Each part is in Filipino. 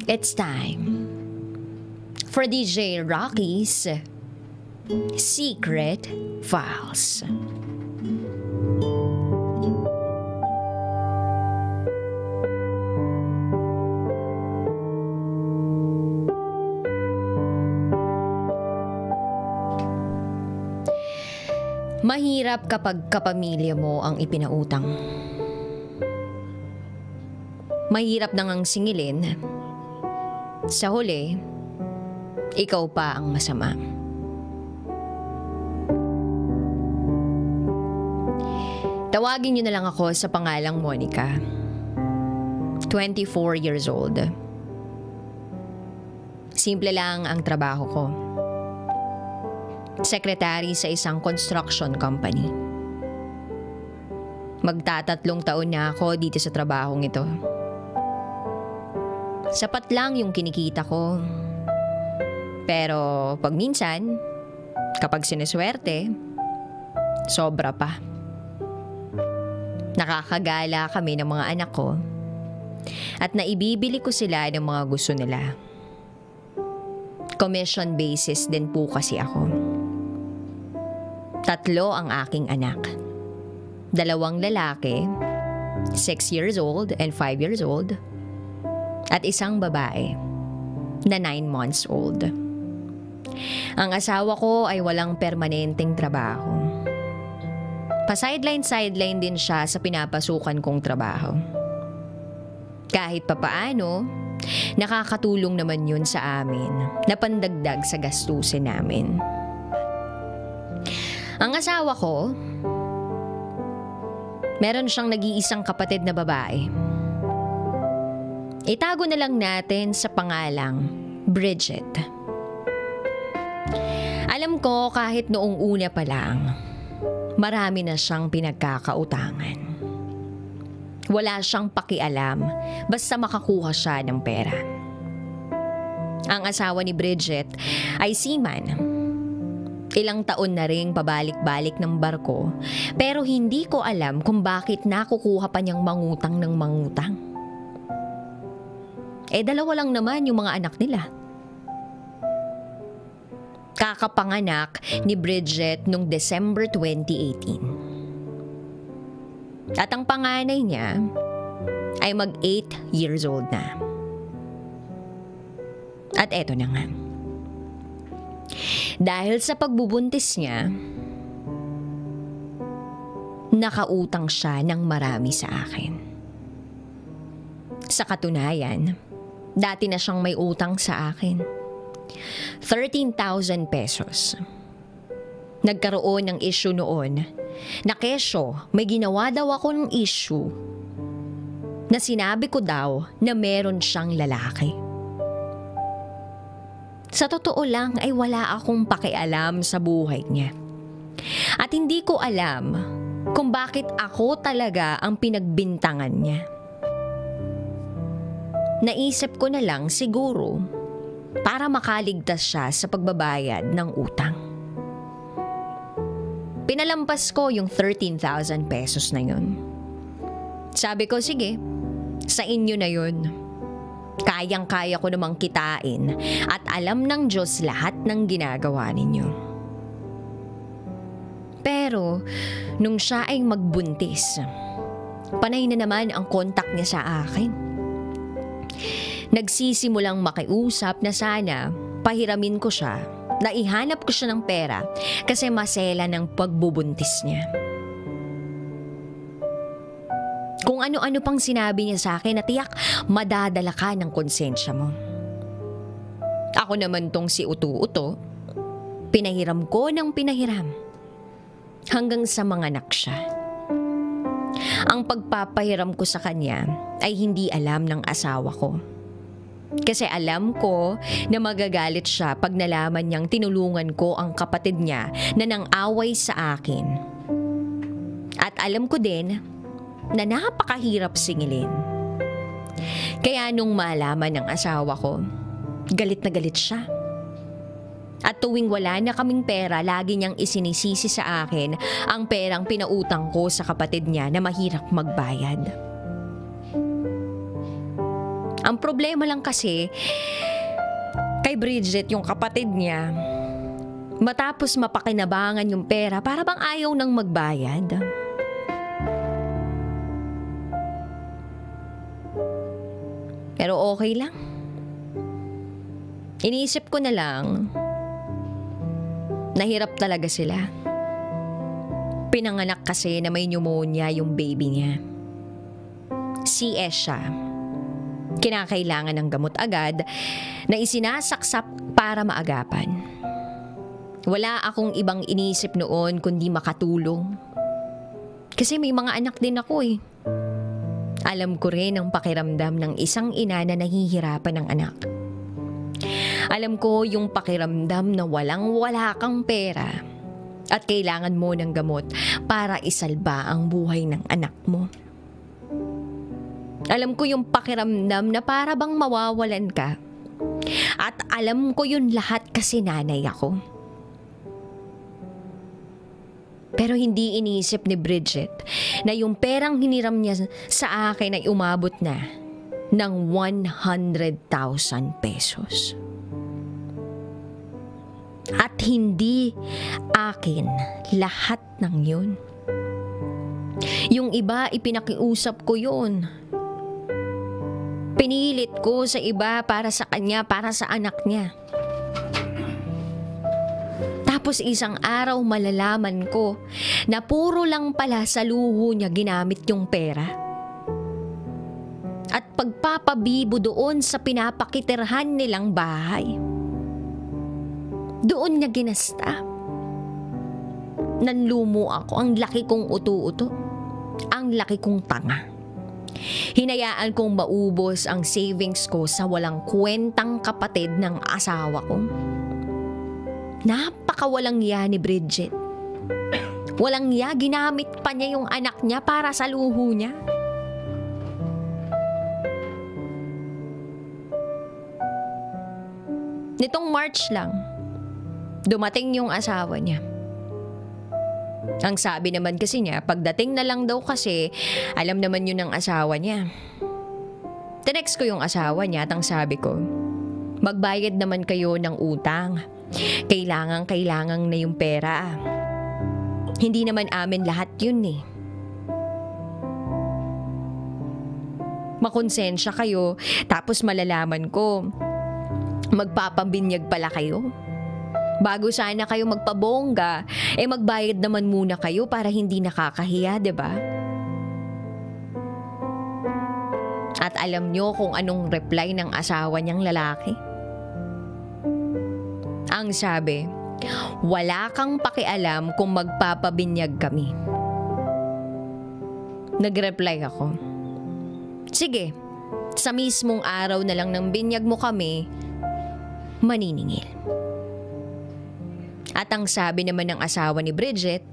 It's time for DJ Rocky's Secret Files. Mahirap kapag kapamilya mo ang ipinautang. Mahirap nang ang singilin. Sa huli, ikaw pa ang masama. Tawagin niyo na lang ako sa pangalang Monica. 24 years old. Simple lang ang trabaho ko. Secretary sa isang construction company. Magtatatlong taon na ako dito sa trabahong ito. Sapat lang yung kinikita ko. Pero pag minsan, kapag sineswerte, sobra pa. Nakakagala kami ng mga anak ko at naibibili ko sila ng mga gusto nila. Commission basis din po kasi ako. 3 ang aking anak. 2 lalaki, 6 years old and 5 years old. At 1 babae na 9 months old. Ang asawa ko ay walang permanenteng trabaho. Pa-sideline din siya sa pinapasukan kong trabaho. Kahit papaano, nakakatulong naman yun sa amin na pandagdag sa gastusin namin. Ang asawa ko, meron siyang nag-iisang kapatid na babae. Itago na lang natin sa pangalang Bridget. Alam ko kahit noong una pa lang, marami na siyang pinagkakautangan. Wala siyang pakialam basta makakuha siya ng pera. Ang asawa ni Bridget ay seaman. Ilang taon na ring pabalik-balik ng barko, pero hindi ko alam kung bakit nakukuha pa niyang mangutang ng mangutang. 2 lang naman yung mga anak nila. Kakapanganak ni Bridget noong December 2018. At ang panganay niya ay mag 8 years old na. At eto na nga. Dahil sa pagbubuntis niya, nakautang siya ng marami sa akin. Sa katunayan, dati na siyang may utang sa akin. 13,000 pesos. Nagkaroon ng issue noon na kesyo may ginawa daw ako ng issue na sinabi ko daw na meron siyang lalaki. Sa totoo lang ay wala akong pakialam sa buhay niya. At hindi ko alam kung bakit ako talaga ang pinagbintangan niya. Naisip ko na lang siguro para makaligtas siya sa pagbabayad ng utang. Pinalampas ko yung 13,000 pesos na yun. Sabi ko, sige, sa inyo na yun. Kayang-kaya ko namang kitain at alam ng Diyos lahat ng ginagawa ninyo. Pero, nung siya ay magbuntis, panay na naman ang kontak niya sa akin. Nagsisimulang makiusap na sana pahiramin ko siya, na ihanap ko siya ng pera kasi masela ng pagbubuntis niya. Kung ano-ano pang sinabi niya sa akin na tiyak madadala ka ng konsensya mo. Ako naman tong si Uto-Uto, pinahiram ko ng pinahiram hanggang sa manganak siya. Ang pagpapahiram ko sa kanya ay hindi alam ng asawa ko. Kasi alam ko na magagalit siya pag nalaman niyang tinulungan ko ang kapatid niya na nang-away sa akin. At alam ko din na napakahirap singilin. Kaya nung malaman ng asawa ko, galit na galit siya. At tuwing wala na kaming pera, lagi niyang isinisisi sa akin ang perang pinautang ko sa kapatid niya na mahirap magbayad. Ang problema lang kasi, kay Bridget, yung kapatid niya, matapos mapakinabangan yung pera, para bang ayaw nang magbayad. Pero okay lang. Iniisip ko na lang, nahirap talaga sila. Pinanganak kasi na may pneumonia yung baby niya. CS siya. Kinakailangan ng gamot agad na isinasaksak para maagapan. Wala akong ibang iniisip noon kundi makatulong. Kasi may mga anak din ako eh. Alam ko rin ang pakiramdam ng isang ina na nahihirapan ng anak. Alam ko yung pakiramdam na walang-wala kang pera at kailangan mo ng gamot para isalba ang buhay ng anak mo. Alam ko yung pakiramdam na para bang mawawalan ka. At alam ko yun lahat kasi nanay ako. Pero hindi iniisip ni Bridget na yung perang hiniram niya sa akin ay umabot na ng 100,000 pesos. At hindi akin lahat ng yun. Yung iba, ipinakiusap ko yun. Pinilit ko sa iba para sa kanya, para sa anak niya. Tapos isang araw malalaman ko na puro lang pala sa luho niya ginamit yung pera. At pagpapabibo doon sa pinapakitirhan nilang bahay. Doon niya ginasta. Nanlumo ako, ang laki kong utu-uto. Ang laki kong tanga. Hinayaan kong maubos ang savings ko sa walang kwentang kapatid ng asawa ko. Napakawalang ya ni Bridget. Walang ya, ginamit pa niya yung anak niya para sa luho niya. Nitong March lang, dumating yung asawa niya. Ang sabi naman kasi niya, pagdating na lang daw kasi, alam naman yun ng asawa niya. Tinext ko yung asawa niya at ang sabi ko, magbayad naman kayo ng utang. Kailangan na yung pera. Hindi naman amin lahat yun eh. Makonsensya kayo, tapos malalaman ko, magpapabinyag pala kayo. Bago sana kayo magpabongga, magbayad naman muna kayo para hindi nakakahiya, 'di ba? At alam nyo kung anong reply ng asawa niyang lalaki? Ang sabi, wala kang pakialam kung magpapabinyag kami. Nag-reply ako, sige, sa mismong araw na lang ng binyag mo kami, maniningil. At ang sabi naman ng asawa ni Bridget,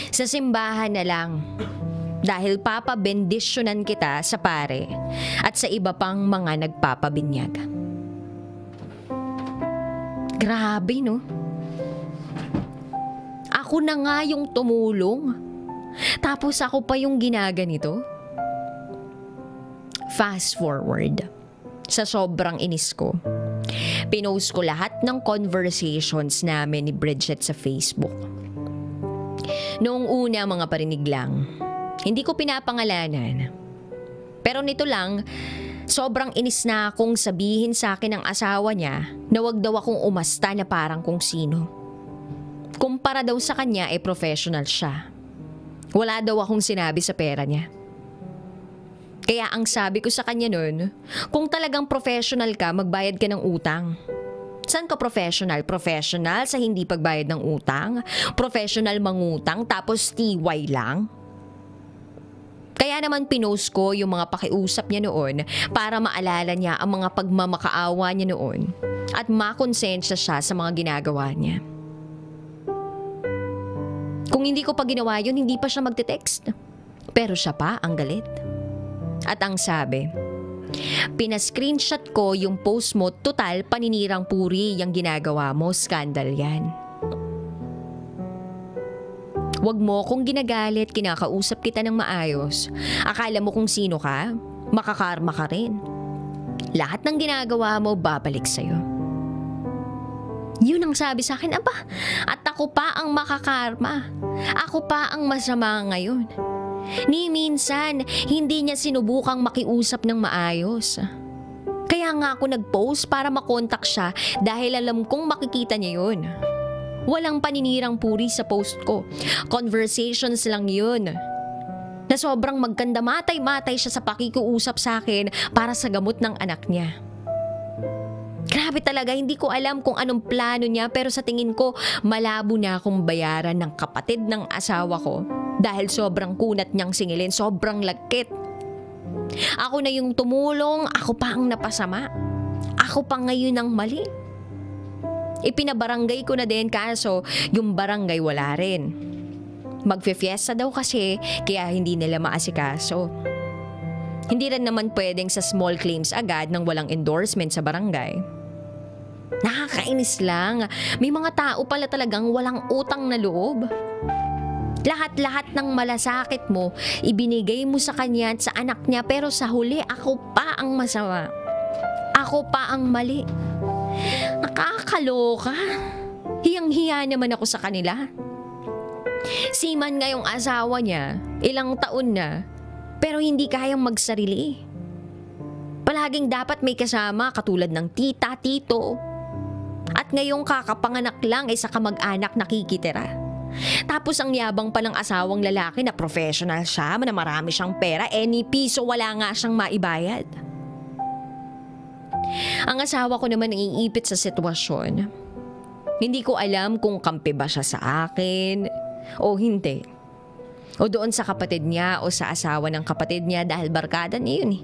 sa simbahan na lang dahil papabendisyonan kita sa pare at sa iba pang mga nagpapabinyag. Grabe no? Ako na nga yung tumulong. Tapos ako pa yung ginaganito. Fast forward. Sa sobrang inis ko, pinost ko lahat ng conversations namin ni Bridget sa Facebook. Noong una, mga parinig lang. Hindi ko pinapangalanan. Pero nito lang, sobrang inis na akong sabihin sa akin ng asawa niya na wag daw akong umasta na parang kung sino. Kumpara daw sa kanya, professional siya. Wala daw akong sinabi sa pera niya. Kaya ang sabi ko sa kanya nun, kung talagang professional ka, magbayad ka ng utang. Saan ka professional? Professional sa hindi pagbayad ng utang? Professional mangutang tapos TY lang? Kaya naman pinost ko yung mga pakiusap niya noon para maalala niya ang mga pagmamakaawa niya noon at makonsensya siya sa mga ginagawa niya. Kung hindi ko pa ginawa yun, hindi pa siya magte-text. Pero siya pa ang galit. At ang sabi, pina-screenshot ko yung post mo, total paninirang puri yung ginagawa mo, skandal yan. Wag mo kung ginagalit, kinakausap kita ng maayos. Akala mo kung sino ka, makakarma ka rin. Lahat ng ginagawa mo babalik sa'yo. Yun ang sabi sa akin, aba, at ako pa ang makakarma. Ako pa ang masama ngayon. Ni minsan, hindi niya sinubukang makiusap ng maayos. Kaya nga ako nag-post para makontak siya dahil alam kong makikita niya yun. Walang paninirang puri sa post ko. Conversations lang yun. Na sobrang magkanda matay-matay siya sa pakikiusap sa akin para sa gamot ng anak niya. Grabe talaga, hindi ko alam kung anong plano niya pero sa tingin ko malabo na akong bayaran ng kapatid ng asawa ko dahil sobrang kunat niyang singilin, sobrang lagkit. Ako na yung tumulong, ako pa ang napasama. Ako pa ngayon ang mali. Ipinabarangay ko na din kaso yung barangay wala rin. Magfe-fiesta daw kasi kaya hindi nila maasikaso. Hindi rin naman pwedeng sa small claims agad nang walang endorsement sa barangay. Nakakainis lang. May mga tao pala talagang walang utang na loob. Lahat-lahat ng malasakit mo, ibinigay mo sa kanya at sa anak niya pero sa huli ako pa ang masama. Ako pa ang mali. Nakakaloka. Hiyang-hiya naman ako sa kanila. Siman nga yung asawa niya, ilang taon na, pero hindi kayang magsarili. Palaging dapat may kasama katulad ng tita, tito. At ngayong kakapanganak lang ay sa kamag-anak nakikitira. Tapos ang yabang pa ng asawang lalaki na professional siya, na marami siyang pera, any piso wala nga siyang maibayad. Ang asawa ko naman naiipit sa sitwasyon. Hindi ko alam kung kampi ba siya sa akin o hindi. O doon sa kapatid niya o sa asawa ng kapatid niya dahil barkada niya yun eh.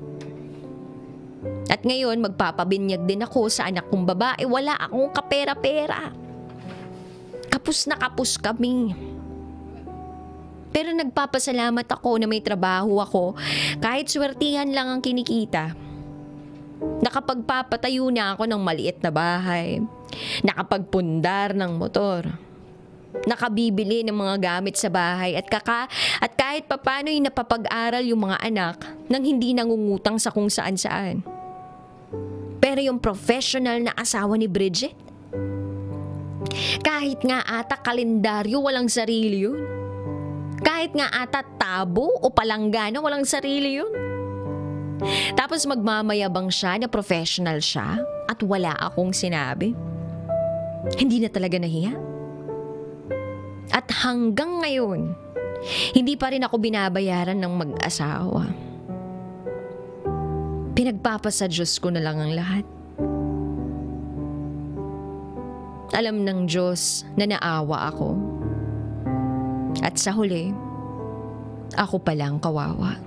At ngayon magpapabinyag din ako sa anak kong babae, wala akong kapera-pera. Kapus na kapus kami. Pero nagpapasalamat ako na may trabaho ako kahit swertihan lang ang kinikita. Nakapagpapatayo na ako ng maliit na bahay. Nakapagpundar ng motor. Nakabibili ng mga gamit sa bahay at kahit papano'y napapag-aral yung mga anak nang hindi nangungutang sa kung saan-saan. Pero yung professional na asawa ni Bridget, kahit nga ata kalendaryo walang sarili yun. Kahit nga ata tabo o palanggana walang sarili yun. Tapos magmamayabang siya na professional siya at wala akong sinabi. Hindi na talaga nahiya. At hanggang ngayon, hindi pa rin ako binabayaran ng mag-asawa. Pinagpapasa Diyos ko na lang ang lahat. Alam ng Diyos na naawa ako. At sa huli, ako palang kawawa.